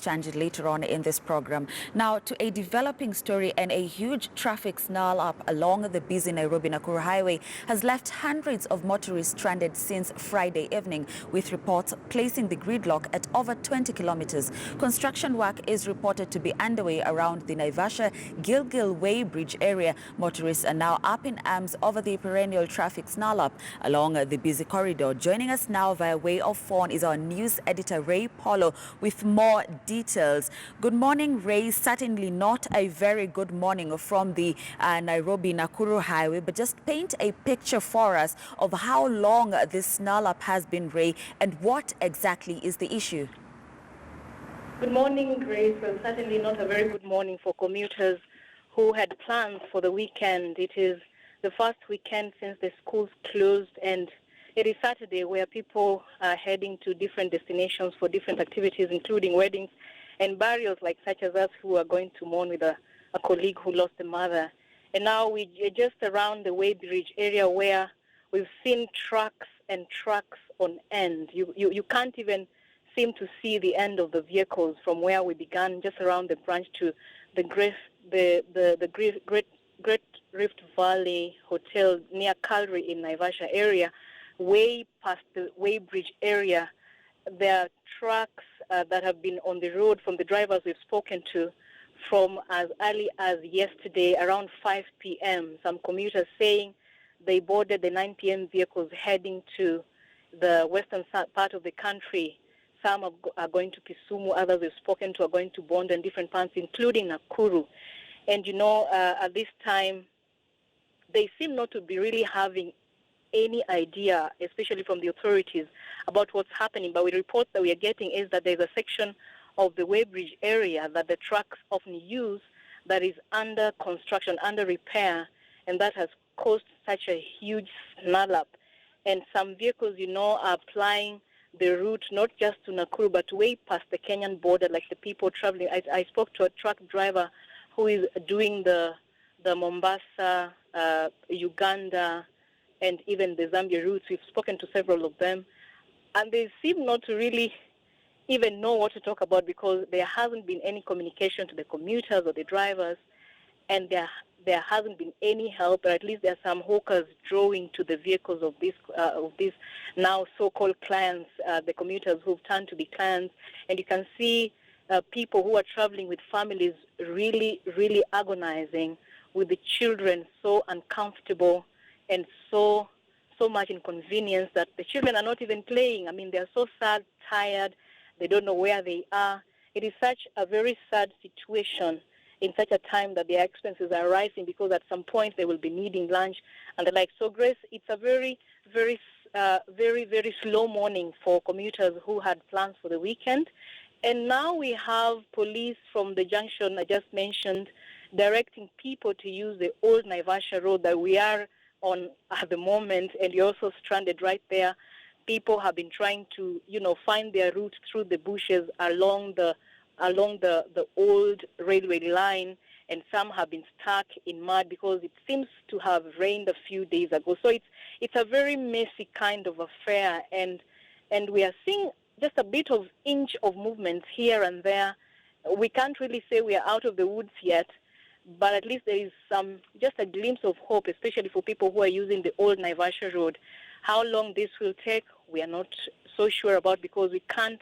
exchange later on in this program. Now, to a developing story, and a huge traffic snarl-up along the busy Nairobi-Nakuru highway has left hundreds of motorists stranded since Friday evening, with reports placing the gridlock at over 20 kilometers. Construction work is reported to be underway around the Naivasha-Gilgil Way Bridge area. Motorists are now up in arms over the perennial traffic snarl-up along the busy corridor. Joining us now via way of phone is our news editor Ray Polo with more details. Good morning, Ray. Certainly not a very good morning from the Nairobi-Nakuru highway, but just paint a picture for us of how long this snarl-up has been, Ray, and what exactly is the issue. Good morning, Grace. Well, certainly not a very good morning for commuters who had plans for the weekend. It is the first weekend since the schools closed, and it is Saturday, where people are heading to different destinations for different activities, including weddings and burials, like such as us who are going to mourn with a colleague who lost a mother. And now we're just around the Way Bridge area, where we've seen trucks and trucks on end. You can't even seem to see the end of the vehicles from where we began, just around the branch to the Great Rift Valley Hotel near Calgary in Naivasha area. Way past the Way Bridge area, there are trucks that have been on the road from the drivers we've spoken to from as early as yesterday around 5 p.m. Some commuters saying they boarded the 9 p.m. vehicles heading to the western part of the country. Some are going to Kisumu, others we've spoken to are going to Bondo and different parts, including Nakuru. And at this time, they seem not to be really having any idea, especially from the authorities, about what's happening. But with reports that we are getting is that there's a section of the Way Bridge area that the trucks often use that is under construction, under repair, and that has caused such a huge snarl-up. And some vehicles, are applying the route not just to Nakuru, but way past the Kenyan border, like the people traveling. I spoke to a truck driver who is doing the Mombasa, Uganda, and even the Zambia routes. We've spoken to several of them, and they seem not to really even know what to talk about, because there hasn't been any communication to the commuters or the drivers, and there hasn't been any help. But at least there are some hawkers drawing to the vehicles of these now so-called clients, the commuters who've turned to be clients. And you can see people who are traveling with families really, really agonizing, with the children so uncomfortable and so much inconvenience that the children are not even playing. I mean, they're so sad, tired, they don't know where they are. It is such a very sad situation in such a time that their expenses are rising, because at some point they will be needing lunch and the like. So, Grace, it's a very, very, very slow morning for commuters who had plans for the weekend. And now we have police from the junction I just mentioned directing people to use the old Naivasha Road that we are on at the moment, and you're also stranded right there. People have been trying to, find their route through the bushes along the old railway line, and some have been stuck in mud because it seems to have rained a few days ago. So it's a very messy kind of affair, and we are seeing just a bit of inch of movement here and there. We can't really say we are out of the woods yet, but at least there is just a glimpse of hope, especially for people who are using the old Naivasha Road. How long this will take, we are not so sure about, because we can't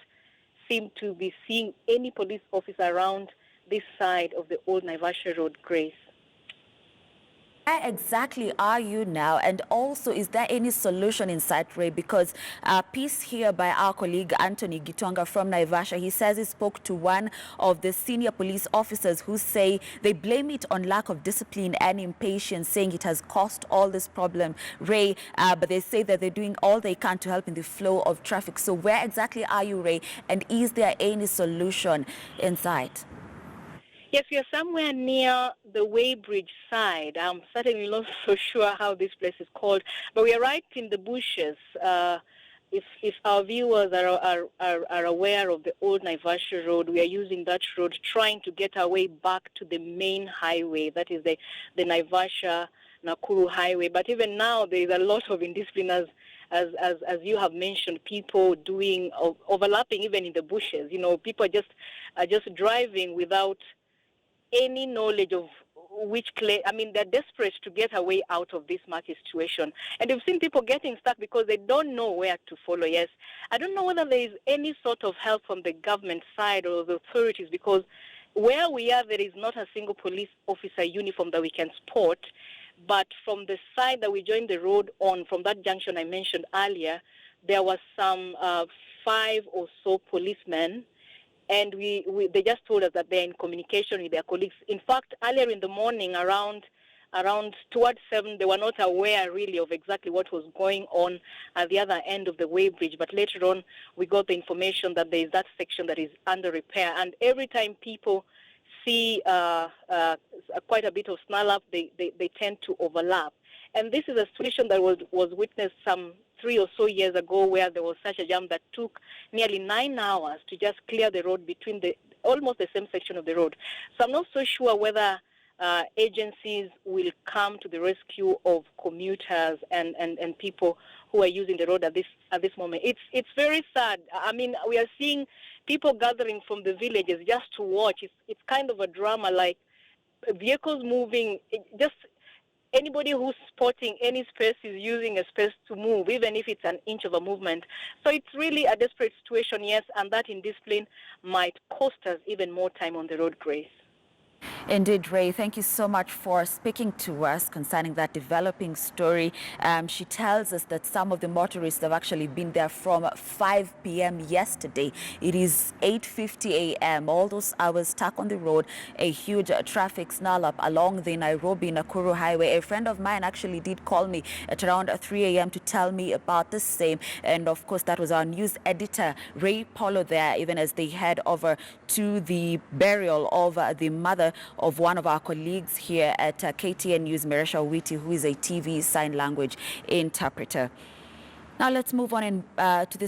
seem to be seeing any police officer around this side of the old Naivasha Road, Grace. Where exactly are you now? And also, is there any solution in sight, Ray? Because a piece here by our colleague Anthony Gitonga from Naivasha, he says he spoke to one of the senior police officers who say they blame it on lack of discipline and impatience, saying it has caused all this problem, Ray. But they say that they're doing all they can to help in the flow of traffic. So where exactly are you, Ray? And is there any solution in sight? Yes, we are somewhere near the Way Bridge side. I'm certainly not so sure how this place is called, but we are right in the bushes. If our viewers are aware of the old Naivasha Road, we are using that road trying to get our way back to the main highway, that is the Naivasha-Nakuru highway. But even now, there is a lot of indiscipline as you have mentioned, people doing overlapping even in the bushes. People are just driving without any knowledge of they're desperate to get away out of this market situation. And you've seen people getting stuck because they don't know where to follow. Yes, I don't know whether there is any sort of help from the government side or the authorities, because where we are, there is not a single police officer uniform that we can spot. But from the side that we joined the road on, from that junction I mentioned earlier, there was some 5 or so policemen. And they just told us that they're in communication with their colleagues. In fact, earlier in the morning, around towards 7, they were not aware really of exactly what was going on at the other end of the weighbridge. But later on, we got the information that there is that section that is under repair. And every time people see quite a bit of snarl up, they tend to overlap. And this is a situation that was witnessed some 3 or so years ago, where there was such a jam that took nearly 9 hours to just clear the road between almost the same section of the road. So I'm not so sure whether agencies will come to the rescue of commuters and people who are using the road at this moment. It's very sad. I mean, we are seeing people gathering from the villages just to watch. It's kind of a drama, like vehicles moving. Just anybody who's spotting any space is using a space to move, even if it's an inch of a movement. So it's really a desperate situation, yes, and that indiscipline might cost us even more time on the road, Grace. Indeed, Ray, thank you so much for speaking to us concerning that developing story. She tells us that some of the motorists have actually been there from 5 p.m. yesterday. It is 8:50 a.m. All those hours stuck on the road, a huge traffic snarl up along the Nairobi-Nakuru highway. A friend of mine actually did call me at around 3 a.m. to tell me about the same. And of course, that was our news editor, Ray Polo, there, even as they head over to the burial of the mother of one of our colleagues here at KTN News, Meresha Witi, who is a TV sign language interpreter. Now let's move on to this